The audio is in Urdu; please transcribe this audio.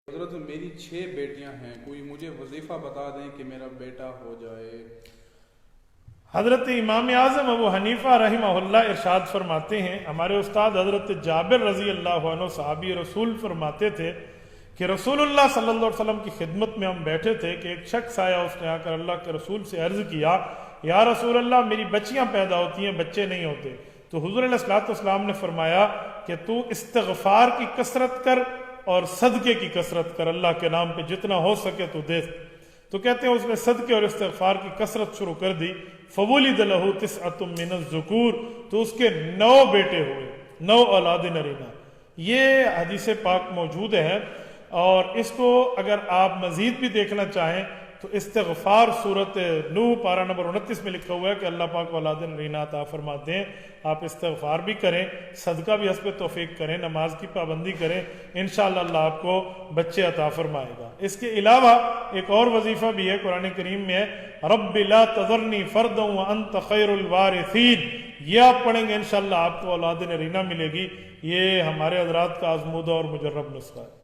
حضرت میری 6 بیٹیاں ہیں، کوئی مجھے وظیفہ بتا دیں کہ میرا بیٹا ہو جائے۔ حضرت امام اعظم ابو حنیفہ رحمہ اللہ ارشاد فرماتے ہیں، ہمارے استاد حضرت جابر رضی اللہ عنہ صحابی رسول فرماتے تھے کہ رسول اللہ صلی اللہ علیہ وسلم کی خدمت میں ہم بیٹھے تھے کہ ایک شخص آیا، اس نے آ کر اللہ کے رسول سے عرض کیا، یا رسول اللہ میری بچیاں پیدا ہوتی ہیں، بچے نہیں ہوتے۔ تو حضور علیہ الصلوۃ والسلام نے فرمایا کہ تو استغفار کی کثرت کر اور صدقے کی کثرت کر، اللہ کے نام پہ جتنا ہو سکے تو دے۔ تو کہتے ہیں اس نے صدقے اور استغفار کی کثرت شروع کر دی۔ فَوُلِدَ لَهُ تِسْعَةٌ مِّنَ الذُّكُورِ، تو اس کے 9 بیٹے ہوئے، 9 اولاد نرینہ۔ یہ حدیث پاک موجود ہے، اور اس کو اگر آپ مزید بھی دیکھنا چاہیں تو استغفار سورت نوح پارہ نمبر 29 میں لکھا ہوا ہے کہ اللہ پاک اولاد نرینہ عطا فرماتے ہیں۔ آپ استغفار بھی کریں، صدقہ بھی حسب توفیق کریں، نماز کی پابندی کریں، انشاءاللہ اللہ آپ کو بچے عطا فرمائے گا۔ اس کے علاوہ ایک اور وظیفہ بھی ہے، قرآن کریم میں ہے، رب لا تذرنی فردا وانت خیر الوارثین۔ یہ آپ پڑھیں گے انشاءاللہ آپ کو اولاد نرینہ ملے گی۔ یہ ہمارے حضرات کا آزمودہ اور مجرب نسخہ ہے۔